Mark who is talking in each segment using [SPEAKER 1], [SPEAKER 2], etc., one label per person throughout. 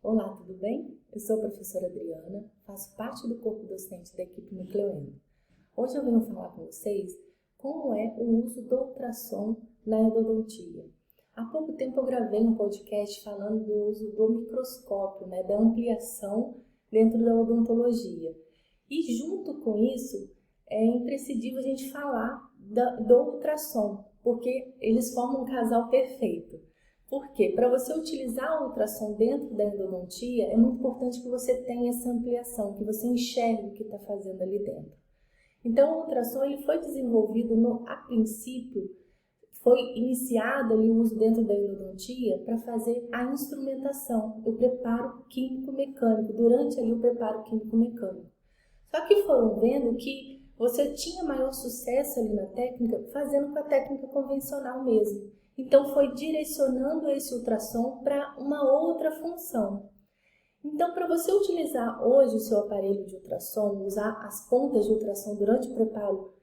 [SPEAKER 1] Olá, tudo bem? Eu sou a professora Adriana, faço parte do corpo docente da equipe Nucleoendo. Hoje eu venho falar com vocês como é o uso do ultrassom na endodontia. Há pouco tempo eu gravei um podcast falando do uso do microscópio, da ampliação dentro da odontologia. E junto com isso, é imprescindível a gente falar do ultrassom, porque eles formam um casal perfeito. Por quê? Para você utilizar o ultrassom dentro da endodontia, é muito importante que você tenha essa ampliação, que você enxergue o que está fazendo ali dentro. Então, o ultrassom ele foi desenvolvido, a princípio, foi iniciado ali o uso dentro da endodontia para fazer a instrumentação, o preparo químico-mecânico, durante ali o preparo químico-mecânico. Só que foram vendo que você tinha maior sucesso ali na técnica fazendo com a técnica convencional mesmo. Então, foi direcionando esse ultrassom para uma outra função. Então, para você utilizar hoje o seu aparelho de ultrassom, usar as pontas de ultrassom durante o preparo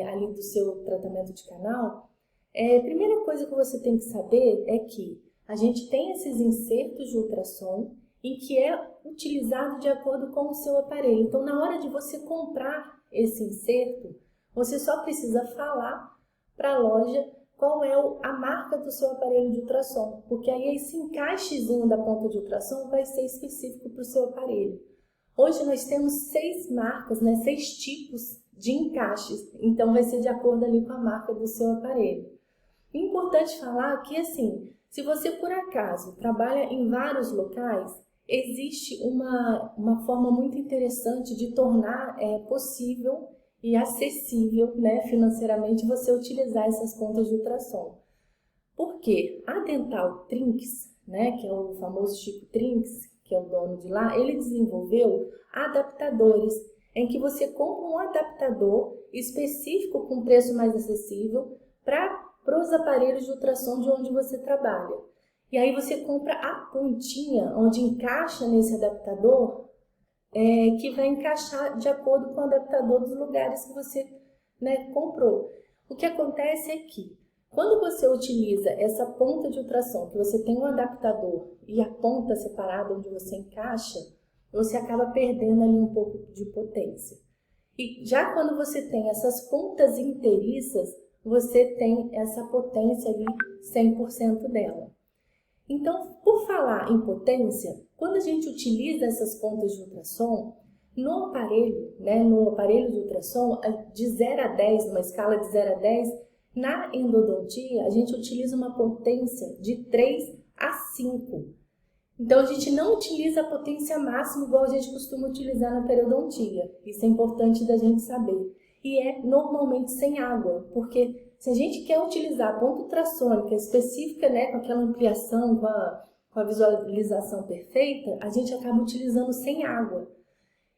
[SPEAKER 1] ali do seu tratamento de canal, a primeira coisa que você tem que saber é que a gente tem esses insertos de ultrassom em que é utilizado de acordo com o seu aparelho. Então, na hora de você comprar esse inserto, você só precisa falar para a loja qual é a marca do seu aparelho de ultrassom, porque aí esse encaixezinho da ponta de ultrassom vai ser específico para o seu aparelho. Hoje nós temos 6 marcas, 6 tipos de encaixes, então vai ser de acordo ali com a marca do seu aparelho. Importante falar que, assim, se você por acaso trabalha em vários locais, existe uma forma muito interessante de tornar possível e acessível, financeiramente, você utilizar essas pontas de ultrassom. Por quê? A Dental Trinks, que é o famoso Chico Trinks, que é o dono de lá, ele desenvolveu adaptadores, em que você compra um adaptador específico com preço mais acessível para os aparelhos de ultrassom de onde você trabalha. E aí você compra a pontinha onde encaixa nesse adaptador, que vai encaixar de acordo com o adaptador dos lugares que você comprou. O que acontece é que, quando você utiliza essa ponta de ultrassom, que você tem um adaptador e a ponta separada onde você encaixa, você acaba perdendo ali um pouco de potência. E já quando você tem essas pontas inteiriças, você tem essa potência ali 100% dela. Então, por falar em potência, quando a gente utiliza essas pontas de ultrassom, no aparelho de ultrassom, de 0 a 10, numa escala de 0 a 10, na endodontia, a gente utiliza uma potência de 3 a 5. Então, a gente não utiliza a potência máxima igual a gente costuma utilizar na periodontia. Isso é importante da gente saber. E é normalmente sem água, porque se a gente quer utilizar a ponta ultrassônica específica, com aquela ampliação, com a visualização perfeita, a gente acaba utilizando sem água.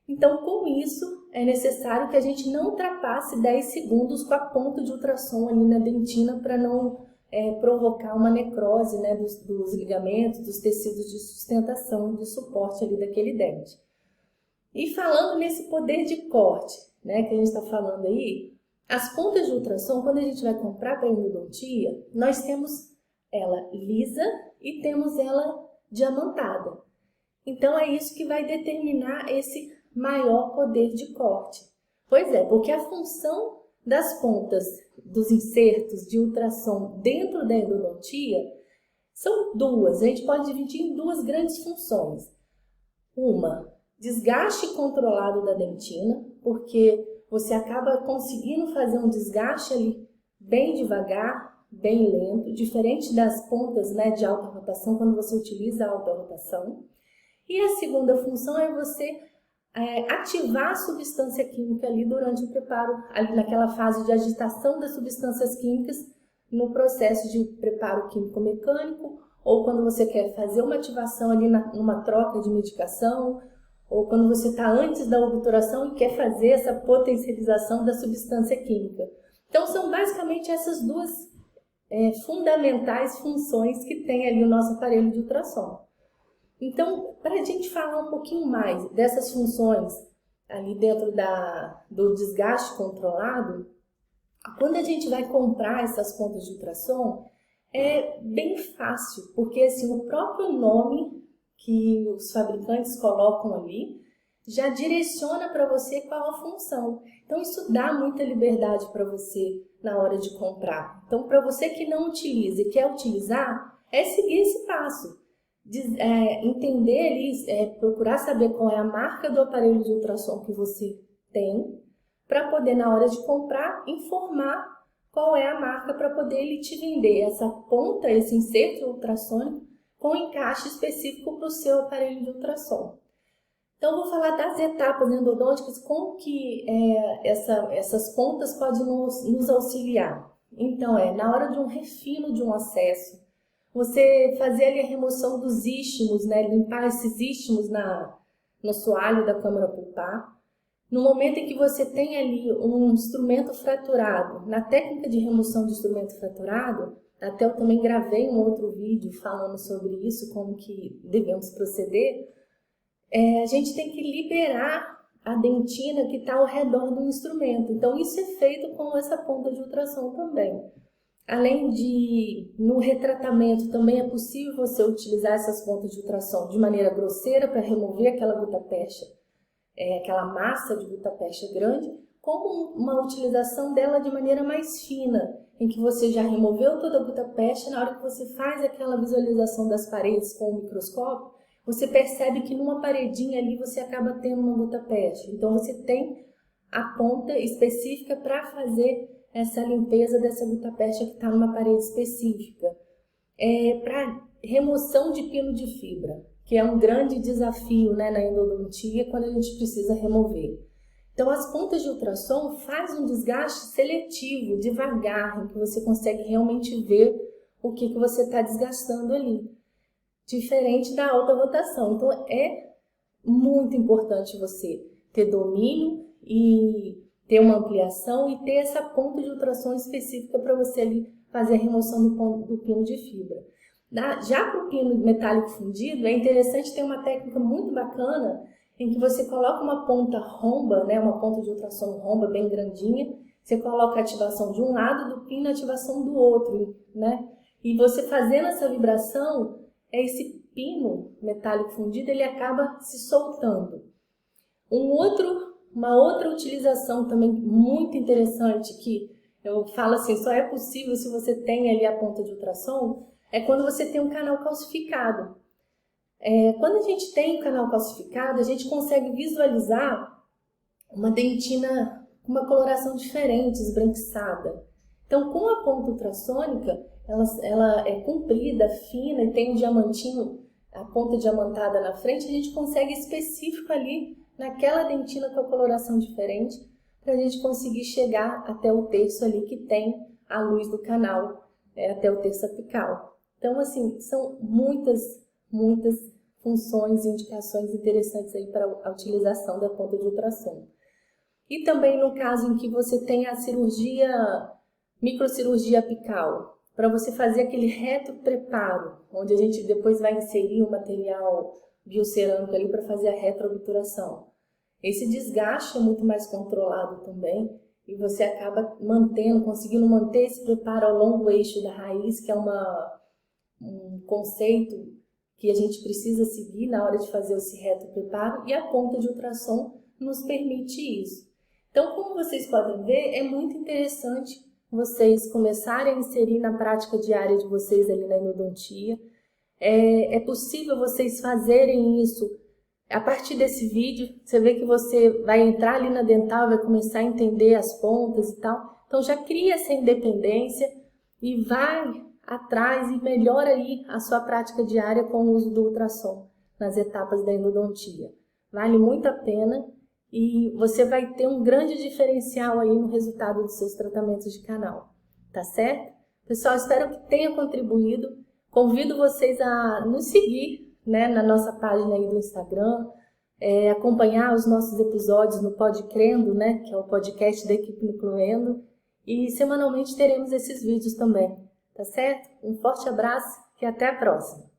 [SPEAKER 1] Então, com isso, é necessário que a gente não ultrapasse 10 segundos com a ponta de ultrassom ali na dentina para não provocar uma necrose dos ligamentos, dos tecidos de sustentação, de suporte ali daquele dente. E falando nesse poder de corte, que a gente está falando aí, as pontas de ultrassom, quando a gente vai comprar para endodontia, nós temos ela lisa e temos ela diamantada. Então, é isso que vai determinar esse maior poder de corte. Pois é, porque a função das pontas dos insertos de ultrassom dentro da endodontia são duas. A gente pode dividir em duas grandes funções. Uma, desgaste controlado da dentina, porque você acaba conseguindo fazer um desgaste ali bem devagar, bem lento, diferente das pontas de alta rotação, quando você utiliza a alta rotação. E a segunda função é você ativar a substância química ali durante o preparo, ali naquela fase de agitação das substâncias químicas no processo de preparo químico-mecânico, ou quando você quer fazer uma ativação ali numa troca de medicação, ou quando você está antes da obturação e quer fazer essa potencialização da substância química. Então, são basicamente essas duas fundamentais funções que tem ali o nosso aparelho de ultrassom. Então, para a gente falar um pouquinho mais dessas funções ali dentro do desgaste controlado, quando a gente vai comprar essas pontas de ultrassom, é bem fácil, porque assim, o próprio nome que os fabricantes colocam ali, já direciona para você qual a função. Então, isso dá muita liberdade para você na hora de comprar. Então, para você que não utiliza e quer utilizar, é seguir esse passo. Entender ali, procurar saber qual é a marca do aparelho de ultrassom que você tem, para poder, na hora de comprar, informar qual é a marca para poder ele te vender essa ponta, esse inserto ultrassônico, com encaixe específico para o seu aparelho de ultrassom. Então, eu vou falar das etapas endodônticas, como que essas pontas podem nos auxiliar. Então, na hora de um refino de um acesso, você fazer ali a remoção dos istmos, né? Limpar esses istmos no assoalho da câmara pulpar. No momento em que você tem ali um instrumento fraturado, na técnica de remoção de instrumento fraturado, até eu também gravei um outro vídeo falando sobre isso, como que devemos proceder, a gente tem que liberar a dentina que está ao redor do instrumento. Então, isso é feito com essa ponta de ultrassom também. Além de, no retratamento, também é possível você utilizar essas pontas de ultrassom de maneira grosseira para remover aquela gutta-percha, aquela massa de gutta-percha grande, como uma utilização dela de maneira mais fina, em que você já removeu toda a gutta-percha, na hora que você faz aquela visualização das paredes com o microscópio, você percebe que numa paredinha ali você acaba tendo uma gutta-percha. Então, você tem a ponta específica para fazer essa limpeza dessa gutta-percha que está numa parede específica. Para remoção de pino de fibra, que é um grande desafio, né, na endodontia, quando a gente precisa remover. Então, as pontas de ultrassom fazem um desgaste seletivo, devagar, em que você consegue realmente ver o que você está desgastando ali. Diferente da alta rotação. Então, é muito importante você ter domínio e ter uma ampliação e ter essa ponta de ultrassom específica para você ali fazer a remoção do pino de fibra. Já para o pino metálico fundido, é interessante ter uma técnica muito bacana em que você coloca uma ponta romba, né, uma ponta de ultrassom romba bem grandinha, você coloca a ativação de um lado do pino e a ativação do outro, né? E você fazendo essa vibração, esse pino metálico fundido, ele acaba se soltando. Uma outra utilização também muito interessante, que eu falo assim, só é possível se você tem ali a ponta de ultrassom, é quando você tem um canal calcificado. Quando a gente tem um canal calcificado, a gente consegue visualizar uma dentina com uma coloração diferente, esbranquiçada. Então, com a ponta ultrassônica, ela é comprida, fina e tem um diamantinho, a ponta diamantada na frente, a gente consegue específico ali naquela dentina com a coloração diferente, para a gente conseguir chegar até o terço ali que tem a luz do canal, até o terço apical. Então, assim, são muitas funções e indicações interessantes aí para a utilização da ponta de ultrassom. E também no caso em que você tem a microcirurgia apical, para você fazer aquele retropreparo, onde a gente depois vai inserir o material biocerâmico ali para fazer a retroobturação. Esse desgaste é muito mais controlado também e você acaba conseguindo manter esse preparo ao longo do eixo da raiz, que é um conceito que a gente precisa seguir na hora de fazer esse retropreparo, e a ponta de ultrassom nos permite isso. Então, como vocês podem ver, é muito interessante vocês começarem a inserir na prática diária de vocês ali na endodontia. É possível vocês fazerem isso a partir desse vídeo. Você vê que você vai entrar ali na dental, vai começar a entender as pontas e tal. Então, já cria essa independência e vai atrás e melhora aí a sua prática diária com o uso do ultrassom nas etapas da endodontia. Vale muito a pena e você vai ter um grande diferencial aí no resultado dos seus tratamentos de canal, tá certo? Pessoal, espero que tenha contribuído. Convido vocês a nos seguir, né, na nossa página aí do Instagram, acompanhar os nossos episódios no Podcrendo, né, que é o podcast da equipe Nucleendo, e semanalmente teremos esses vídeos também, tá certo? Um forte abraço e até a próxima!